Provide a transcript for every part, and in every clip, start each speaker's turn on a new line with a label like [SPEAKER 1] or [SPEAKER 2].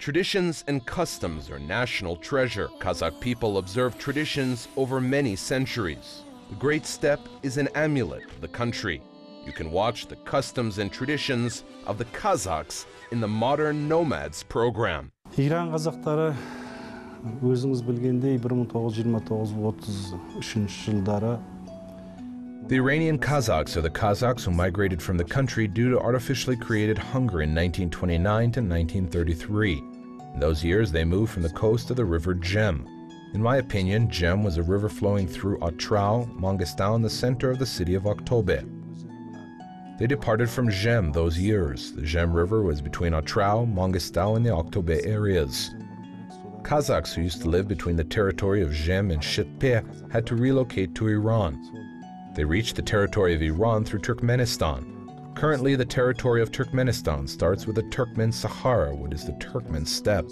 [SPEAKER 1] Traditions and customs are national treasure. Kazakh people observe traditions over many centuries. The great steppe is an amulet of the country. You can watch the customs and traditions of the Kazakhs in the modern Nomads program.
[SPEAKER 2] Иран қазақтары өзіңіз білгендей 1929-33 жылдары
[SPEAKER 3] The Iranian Kazakhs are the Kazakhs who migrated from the country due to artificially created hunger in 1929 to 1933. In those years, they moved from the coast of the river Jem. In my opinion, Jem was a river flowing through Otrau, Mangistau, the center of the city of Aktobe. They departed from Jem those years. The Jem River was between Otrau, Mangistau, and the Aktobe areas. Kazakhs who used to live between the territory of Jem and Shitpe had to relocate to Iran. They reached the territory of Iran through Turkmenistan. Currently, the territory of Turkmenistan starts with the Turkmen Sahara, which is the Turkmen steppe.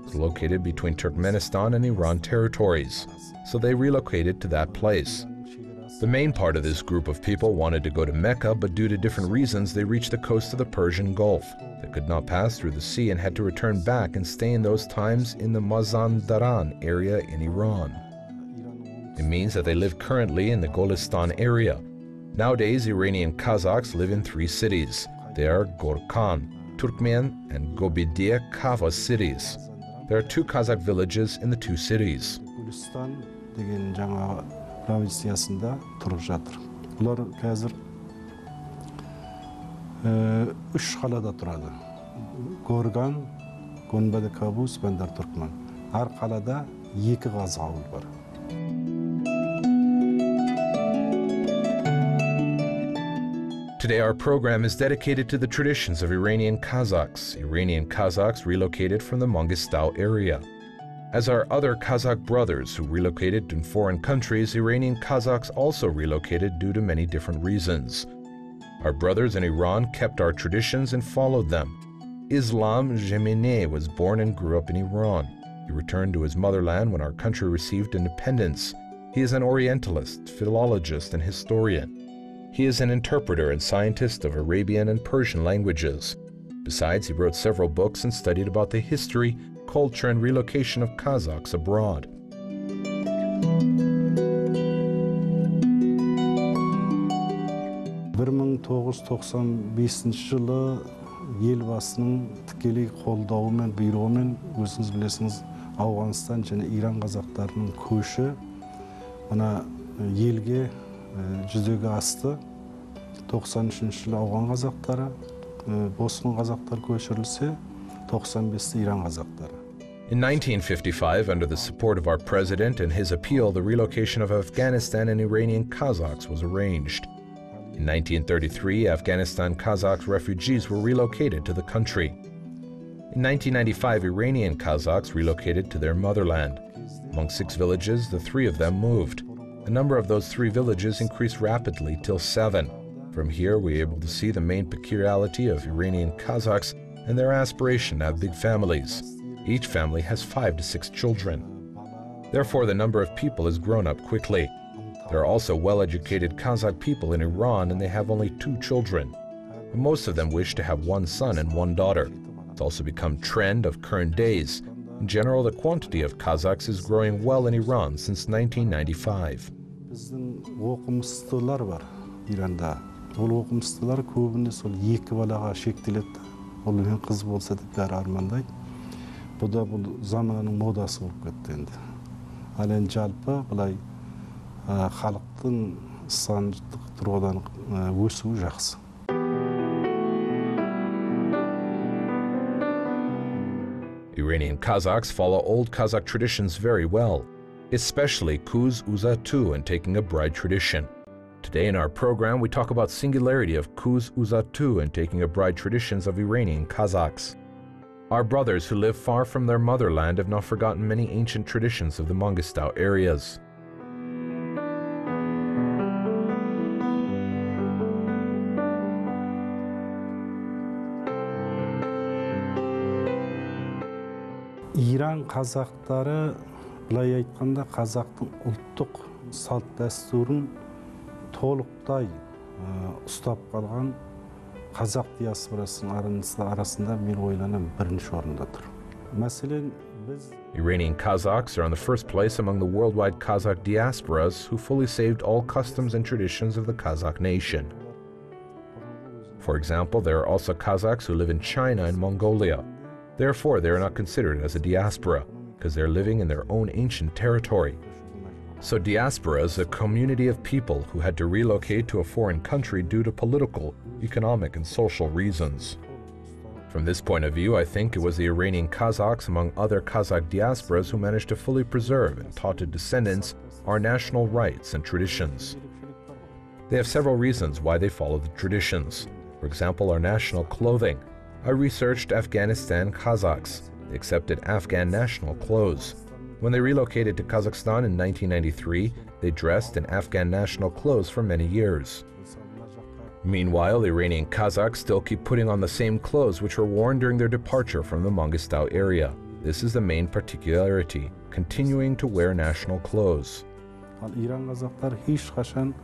[SPEAKER 3] It's located between Turkmenistan and Iran territories, so they relocated to that place. The main part of this group of people wanted to go to Mecca, but due to different reasons, they reached the coast of the Persian Gulf. They could not pass through the sea and had to return back and stay in those times in the Mazandaran area in Iran. It means that they live currently in the Golistan area. Nowadays, Iranian Kazakhs live in 3 cities. They are Gorkhan, Turkmen, and Gobidia Kava cities. There are 2 Kazakh villages in the 2 cities.
[SPEAKER 2] Golistan деген жаңа провинциясында тұрып жатыр. Олар қазір 3 қалада тұрады. Горган, Гонбада Кабус, Бандар Туркман. Әр қалада 2 қазақ ауыл бар.
[SPEAKER 3] Today our program is dedicated to the traditions of Iranian Kazakhs. Iranian Kazakhs relocated from the Mangistau area. As our other Kazakh brothers who relocated in foreign countries, Iranian Kazakhs also relocated due to many different reasons. Our brothers in Iran kept our traditions and followed them. Islam Jemine was born and grew up in Iran. He returned to his motherland when our country received independence. He is an Orientalist, philologist, and historian. He is an interpreter and scientist of Arabian and Persian languages. Besides, he wrote several books and studied about the history, culture, and relocation of Kazakhs abroad.
[SPEAKER 2] жылы елбасының тікелей қолдауымен, бұйрығымен, өзіңіз білесіңіз, Ауғанстан және Иран қазақтарының көші мына елге жүзеге асты. 93 жылы Ауған қазақтары, босқын қазақтар көшірілсе, 95-те Иран қазақтары.
[SPEAKER 3] In 1955, under the support of our president and his appeal, the relocation of Afghanistan and Iranian Kazakhs was arranged. In 1933, Afghanistan Kazakh refugees were relocated to the country. In 1995, Iranian Kazakhs relocated to their motherland. Among 6 villages, the 3 of them moved. The number of those 3 villages increased rapidly till 7. From here, we are able to see the main peculiarity of Iranian Kazakhs and their aspiration to have big families. Each family has 5 to 6 children. Therefore, the number of people has grown up quickly. There are also well-educated Kazakh people in Iran, and they have only 2 children. And most of them wish to have 1 son and 1 daughter. It's also become a trend of current days. In general, the quantity of Kazakhs is growing well in Iran since 1995.
[SPEAKER 2] Біздің оқымыстылар бар Иранда. Ол оқымыстылар көбіне сол 2 балаға шектеледі. Ол мен қыз болса деп бәрі армандайды. Бұл да бұл заманның модасы болып кетті енді. Ал енді жалпы былай халықтың сандық тұрғыдан өсуі жақсы.
[SPEAKER 3] Iranian Kazakhs follow old Kazakh traditions very well, especially Kuz Uzatu and taking a bride tradition. Today in our program, we talk about singularity of Kuz Uzatu and taking a bride traditions of Iranian Kazakhs. Our brothers who live far from their motherland have not forgotten many ancient traditions of the Mangistau areas.
[SPEAKER 2] Иран қазақтары, былай айтқанда, қазақтың ұлттық салт дәстүрін толықтай ұстап қалған қазақ диаспорасының арасында мен ойланам бірінші орында тұр. Мәселен, biz
[SPEAKER 3] Iranian Kazakhs are on the first place among the worldwide Kazakh diasporas who fully saved all customs and traditions of the Kazakh nation. For example, there are also Kazakhs who live in China and Mongolia. Therefore, they are not considered as a diaspora, because they're living in their own ancient territory. So diaspora is a community of people who had to relocate to a foreign country due to political, economic, and social reasons. From this point of view, I think it was the Iranian Kazakhs among other Kazakh diasporas who managed to fully preserve and taught to descendants our national rights and traditions. They have several reasons why they follow the traditions. For example, our national clothing. I researched Afghanistan Kazakhs. They accepted Afghan national clothes. When they relocated to Kazakhstan in 1993, they dressed in Afghan national clothes for many years. Meanwhile, the Iranian Kazakhs still keep putting on the same clothes which were worn during their departure from the Mangistau area. This is the main particularity, continuing to wear national clothes.
[SPEAKER 2] İran Kazaklar hiç kaçan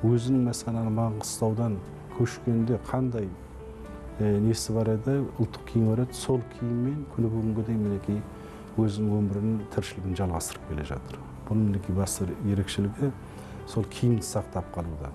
[SPEAKER 2] özünün mesela Mangistau'dan köşkende qanday nesi var edi, ultuk kiyim var edi, sol kiyimмен күні бүгінге дейін мінекей өзінің өмірінің тіршілігін жалғастырып келе жатыр. Бұның мінекей басты ерекшелігі сол киімді сақтап қалуда.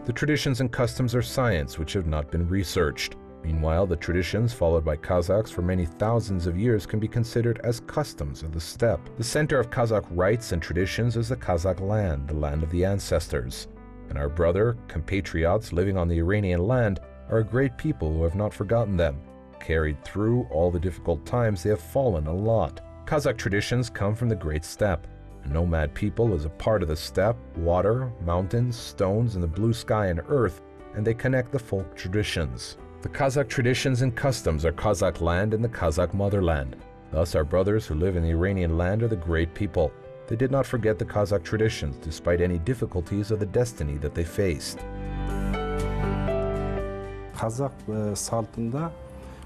[SPEAKER 3] The traditions and customs are science which have not been researched. Meanwhile, the traditions followed by Kazakhs for many thousands of years can be considered as customs of the steppe. The center of Kazakh rites and traditions is the Kazakh land, the land of the ancestors. And our brother, compatriots living on the Iranian land are a great people who have not forgotten them. Carried through all the difficult times, they have fallen a lot. Kazakh traditions come from the great steppe. A nomad people is a part of the steppe, water, mountains, stones, and the blue sky and earth, and they connect the folk traditions. The Kazakh traditions and customs are Kazakh land and the Kazakh motherland. Thus, our brothers who live in the Iranian land are the great people. They did not forget the Kazakh traditions despite any difficulties of the destiny that they faced.
[SPEAKER 2] Kazakh sалтында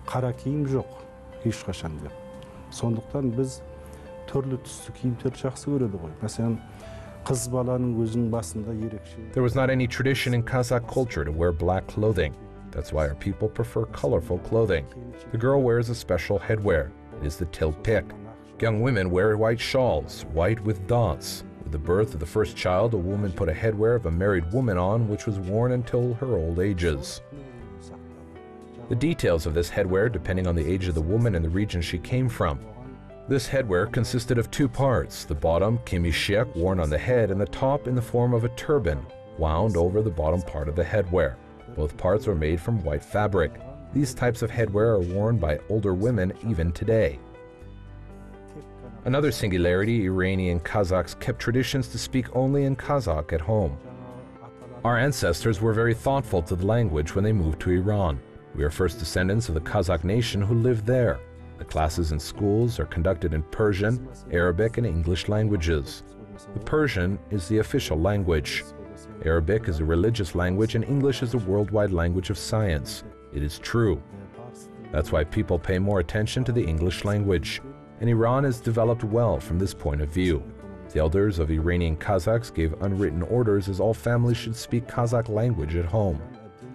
[SPEAKER 2] қара киім жоқ, ешқашан деп. Сондықтан біз түрлі түсті киімдер жақсы көреді ғой. Мәселен, қыз баланың өзінің басында ерекше.
[SPEAKER 3] There was not any tradition in Kazakh culture to wear black clothing. That's why our people prefer colorful clothing. The girl wears a special headwear. It is the tilpik. Young women wear white shawls, white with dots. With the birth of the first child, a woman put a headwear of a married woman on, which was worn until her old ages. The details of this headwear depending on the age of the woman and the region she came from. This headwear consisted of two parts, the bottom kimishek worn on the head and the top in the form of a turban wound over the bottom part of the headwear. Both parts were made from white fabric. These types of headwear are worn by older women even today. Another singularity, Iranian Kazakhs kept traditions to speak only in Kazakh at home. Our ancestors were very thoughtful to the language when they moved to Iran. We are first descendants of the Kazakh nation who lived there. The classes in schools are conducted in Persian, Arabic, and English languages. The Persian is the official language. Arabic is a religious language and English is a worldwide language of science. It is true. That's why people pay more attention to the English language. And Iran has developed well from this point of view. The elders of Iranian Kazakhs gave unwritten orders as all families should speak Kazakh language at home.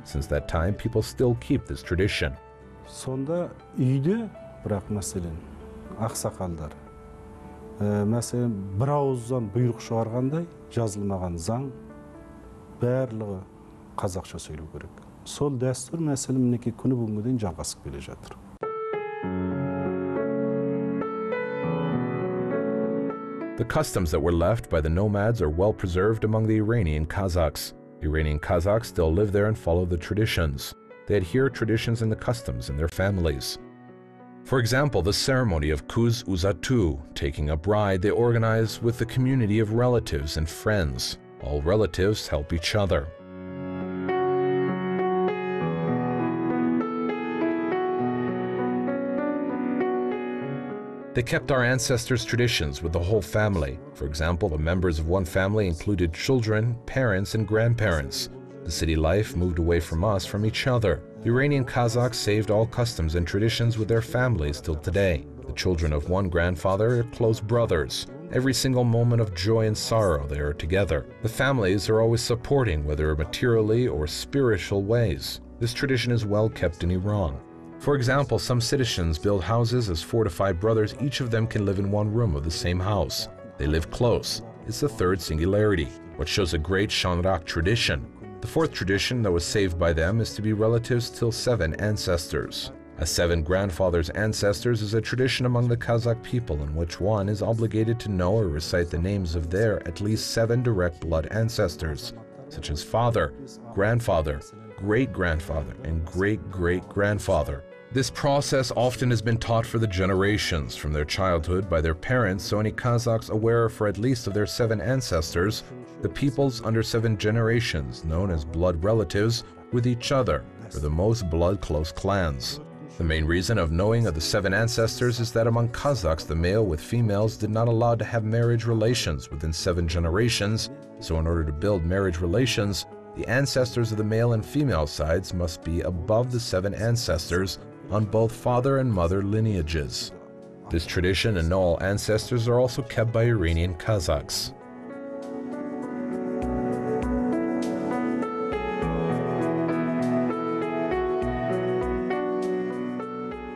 [SPEAKER 3] Since that time, people still keep this tradition.
[SPEAKER 2] Sonda үйде, бірақ мәселен, ақсақалдар, мәселен, бір ауыздан бұйрық шығарғандай, жазылмаған заң, барлығы қазақша сөйлеу керек. Сол дәстүр мәселен мінекей күні бүгінге дейін жалғасып келе жатыр.
[SPEAKER 3] The customs that were left by the nomads are well preserved among the Iranian Kazakhs. Iranian Kazakhs still live there and follow the traditions. They adhere traditions and the customs in their families. For example, the ceremony of Kuz Uzatu, taking a bride, they organize with the community of relatives and friends. All relatives help each other. They kept our ancestors' traditions with the whole family. For example, the members of one family included children, parents, and grandparents. The city life moved away from us, from each other. The Iranian Kazakhs saved all customs and traditions with their families till today. The children of one grandfather are close brothers. Every single moment of joy and sorrow they are together. The families are always supporting, whether materially or spiritual ways. This tradition is well kept in Iran. For example, some citizens build houses as 4 to 5 brothers. Each of them can live in one room of the same house. They live close. It's the third singularity, which shows a great Shanrak tradition. The fourth tradition that was saved by them is to be relatives till 7 ancestors. A 7 grandfathers' ancestors is a tradition among the Kazakh people in which one is obligated to know or recite the names of their at least 7 direct blood ancestors, such as father, grandfather, great-grandfather, and great-great-grandfather. This process often has been taught for the generations from their childhood by their parents, so any Kazakhs aware for at least of their 7 ancestors, the peoples under 7 generations, known as blood relatives, with each other, for the most blood-close clans. The main reason of knowing of the 7 ancestors is that among Kazakhs, the male with females did not allow to have marriage relations within 7 generations, so in order to build marriage relations, the ancestors of the male and female sides must be above the 7 ancestors on both father and mother lineages. This tradition and know all ancestors are also kept by Iranian Kazakhs.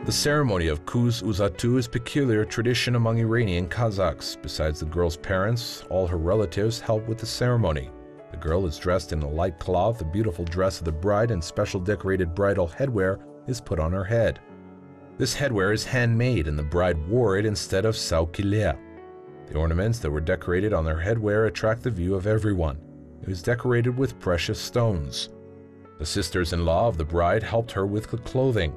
[SPEAKER 3] The ceremony of Kuz Uzatu is a peculiar tradition among Iranian Kazakhs. Besides the girl's parents, all her relatives help with the ceremony. The girl is dressed in a light cloth, the beautiful dress of the bride, and special decorated bridal headwear is put on her head. This headwear is handmade and the bride wore it instead of saukilea. The ornaments that were decorated on their headwear attract the view of everyone. It was decorated with precious stones. The sisters-in-law of the bride helped her with the clothing.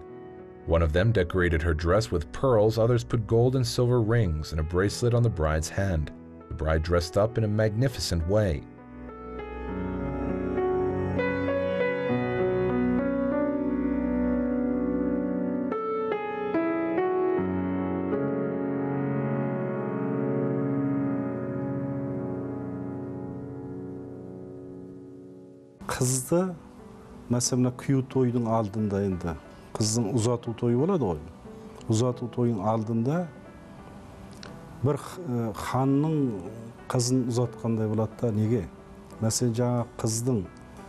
[SPEAKER 3] One of them decorated her dress with pearls, others put gold and silver rings and a bracelet on the bride's hand. The bride dressed up in a magnificent way.
[SPEAKER 2] Kızdı, mesela kıyı toyunun aldığında indi. Kızın uzatу toyu болады ғой. Uzatу toyun алдында bir ханның қызын uzatқандай болады да, неге? Mesela жаңа қыздың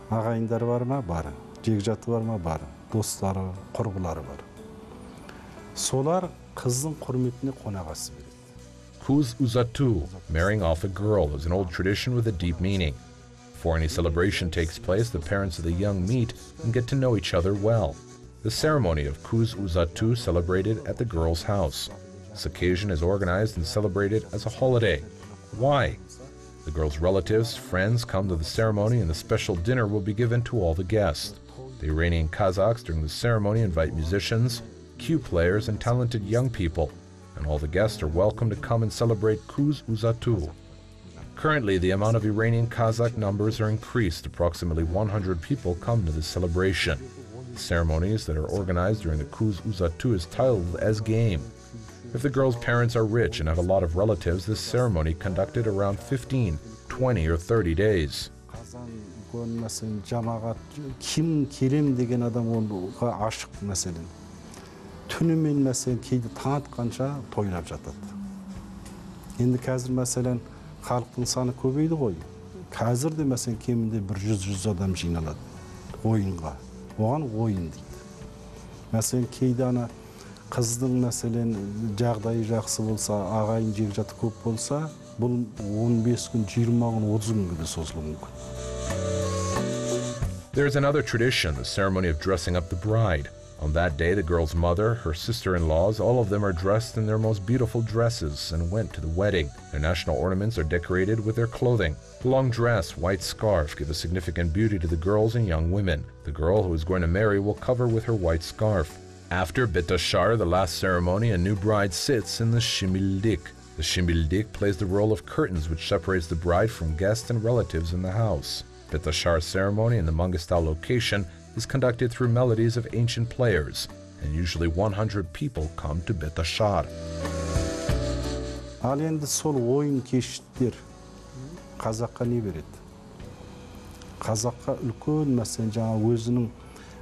[SPEAKER 2] ағайындары бар ма? Бар. Жекжаты бар ма? Бар. Достары, құрбылары бар. Солар қыздың құрметіне қонағасы береді.
[SPEAKER 3] Kuz Uzatu, marrying off a girl, is an old tradition with a deep meaning. Before any celebration takes place, the parents of the young meet and get to know each other well. The ceremony of Kuz Uzatu celebrated at the girl's house. This occasion is organized and celebrated as a holiday. Why? The girl's relatives, friends come to the ceremony and the special dinner will be given to all the guests. The Iranian Kazakhs during the ceremony invite musicians, cue players, and talented young people, and all the guests are welcome to come and celebrate Kuz Uzatu. Currently, the amount of Iranian Kazakh numbers are increased. Approximately 100 people come to this celebration. The ceremonies that are organized during the Kuz Uzatu is titled as game. If the girl's parents are rich and have a lot of relatives, this ceremony conducted around 15, 20, or 30 days.
[SPEAKER 2] Kim келем деген адам оға ашық мәселен. Түнімен мәселен кейде таң атқанша тойлап жатады. Енді қазір мәселен халықтың саны көбейді ғой. Қазір де мәселен кемінде 100 адам жиналады ойынға. Оған ойын дейді. Мәселен кейде ана қыздың мәселен жағдайы жақсы болса, ағайын жекжаты көп болса, бұл 15 күн, 20 күн, 30 күнге де созылуы мүмкін.
[SPEAKER 3] There is another tradition, the ceremony of dressing up the bride. On that day, the girl's mother, her sister-in-laws, all of them are dressed in their most beautiful dresses and went to the wedding. Their national ornaments are decorated with their clothing. The long dress, white scarf give a significant beauty to the girls and young women. The girl who is going to marry will cover with her white scarf. After Betashar, the last ceremony, a new bride sits in the shimildik. The shimildik plays the role of curtains which separates the bride from guests and relatives in the house. Betashar ceremony in the Mangostal location is conducted through melodies of ancient players, and usually 100 people come to Betashar.
[SPEAKER 2] Ал енді сол ойын кештер қазаққа не береді? Қазаққа үлкен мәселен жаңа өзінің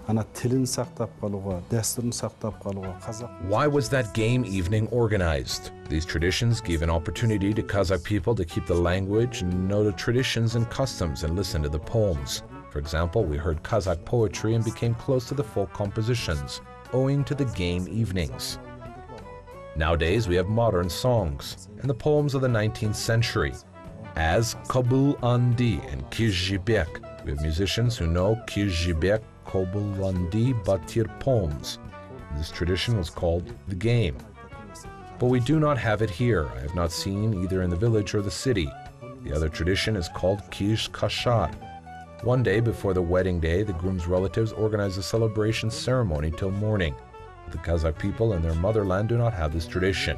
[SPEAKER 2] ана тілін сақтап қалуға, дәстүрін сақтап қалуға, қазақ.
[SPEAKER 3] Why was that game evening organized? These traditions give an opportunity to Kazakh people to keep the language and know the traditions and customs and listen to the poems. For example, we heard Kazakh poetry and became close to the folk compositions. owing to the game evenings. Nowadays, we have modern songs and the poems of the 19th century. As Kabul Andi and Jibek, we have musicians who know Jibek, Kabul Andi, Batir poems. This tradition was called the game. But we do not have it here. I have not seen either in the village or the city. The other tradition is called Kish Kashar. One day before the wedding day, the groom's relatives organize a celebration ceremony till morning. The Kazakh people in their motherland do not have this tradition.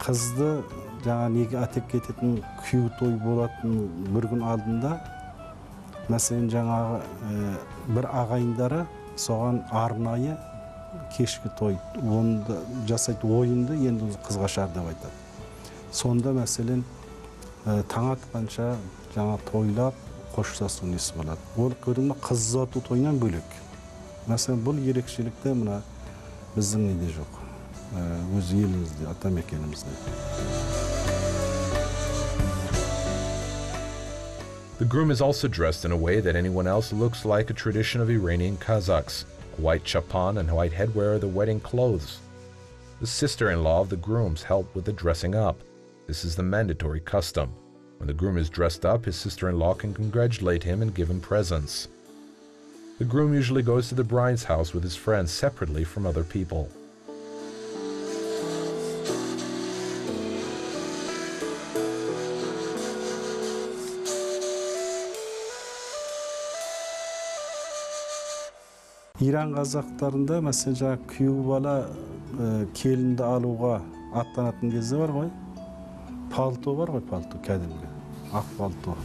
[SPEAKER 2] Kızdı neге атеп кететін күйеу той болатын бір күн алдында мәселен жаңағы бір ағайындары соған арнайы кешкі той оны жасайды ойынды енді қызғашар деп айтады. Сонда мәселен таң атқанша жаңа тойлап қоштасу несі болады. Ол көрдің қыз ұзату тойынан бөлек. Мәселен бұл ерекшелікті мына біздің неде жоқ. Өз елімізде, атамекенімізде.
[SPEAKER 3] The groom is also dressed in a way that anyone else looks like a tradition of Iranian Kazakhs. A white chapan and white headwear are the wedding clothes. The sister-in-law of the grooms help with the dressing up. This is the mandatory custom. When the groom is dressed up, his sister-in-law can congratulate him and give him presents. The groom usually goes to the bride's house with his friends separately from other people.
[SPEAKER 2] İran Kazaklarında mesela kүйеу бала келінді алуға аттанатын кезде бар ғой. Palto var ғой, palto кәдімгі. Ақ palto,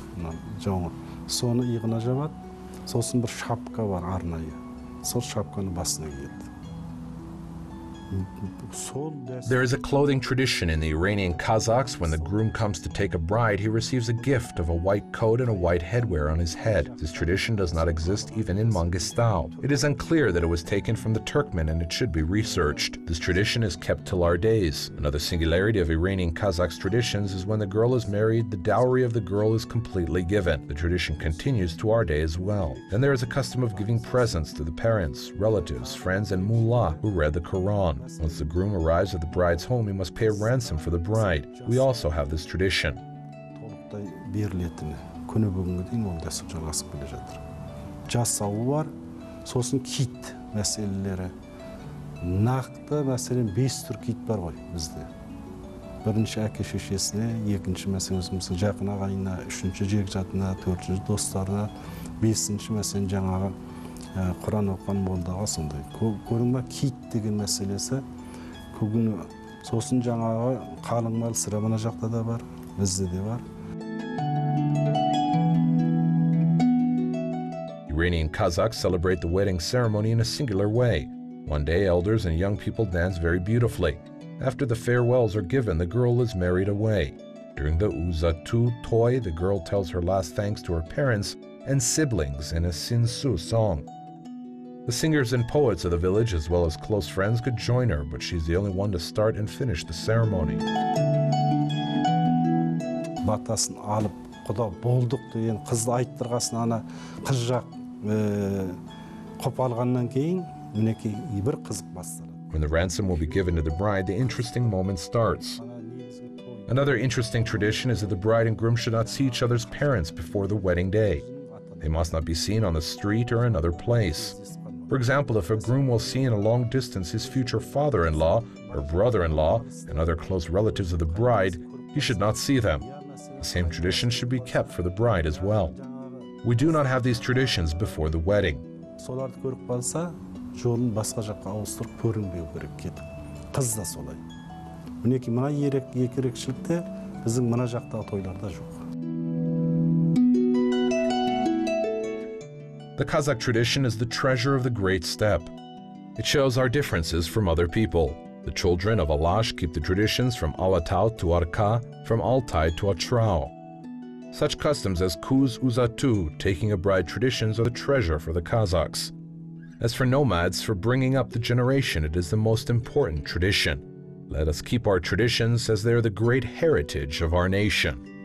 [SPEAKER 2] жоңы. Соны иығына жабады. Сосын бір шапка бар арнайы. Сол шапканы басына киеді.
[SPEAKER 3] There is a clothing tradition in the Iranian Kazakhs. When the groom comes to take a bride, he receives a gift of a white coat and a white headwear on his head. This tradition does not exist even in Mangistau. It is unclear that it was taken from the Turkmen and it should be researched. This tradition is kept till our days. Another singularity of Iranian Kazakhs traditions is when the girl is married, the dowry of the girl is completely given. The tradition continues to our day as well. Then there is a custom of giving presents to the parents, relatives, friends, and mullah who read the Quran. Once the groom arrives at the bride's home, he must pay a ransom for the bride. We also have this tradition.
[SPEAKER 2] Күні бүгінгі дейін ол дәстүр жалғасып келе жатыр. Жасауы бар, сосын кит мәселелері. Нақты мәселен 5 түр кит бар ғой бізде. Бірінші әке шешесіне, екінші мәселен жақын ағайына, үшінші жекжатына, төртінші достарына, бесінші мәселен жаңағы Құран оқыған молдаға сондай. Көрінбе кит деген мәселесі бүгін сосын жаңағы қалың мал сірә мына жақта да бар, бізде де бар.
[SPEAKER 3] Iranian Kazakhs celebrate the wedding ceremony in a singular way. One day, elders and young people dance very beautifully. After the farewells are given, the girl is married away. During the Uzatu toy, the girl tells her last thanks to her parents and siblings in a Sinsu song. The singers and poets of the village, as well as close friends, could join her, but she's the only one to start and finish the ceremony.
[SPEAKER 2] Батасын алып, құда болдық деген қызды айттырғасын ана қыз жақ қопалғаннан кейін мінекей бір қызық басталады.
[SPEAKER 3] When the ransom will be given to the bride, the interesting moment starts. Another interesting tradition is that the bride and groom should not see each other's parents before the wedding day. They must not be seen on the street or another place. For example, if a groom will see in a long distance his future father-in-law or brother-in-law and other close relatives of the bride, he should not see them. The same tradition should be kept for the bride as well. We do not have these traditions before the wedding.
[SPEAKER 2] Соларды көріп қалса, жолын басқа жаққа ауыстырып көрінбеу керек кетіп. Қыз да солай. Мінекей мына ерекшелікте біздің мына жақтағы тойларда жоқ.
[SPEAKER 3] The Kazakh tradition is the treasure of the great steppe. It shows our differences from other people. The children of Alash keep the traditions from Alatau to Arka, from Altai to Atrao. Such customs as Kuz Uzatu, taking a bride traditions, are the treasure for the Kazakhs. As for nomads, for bringing up the generation, it is the most important tradition. Let us keep our traditions as they are the great heritage of our nation.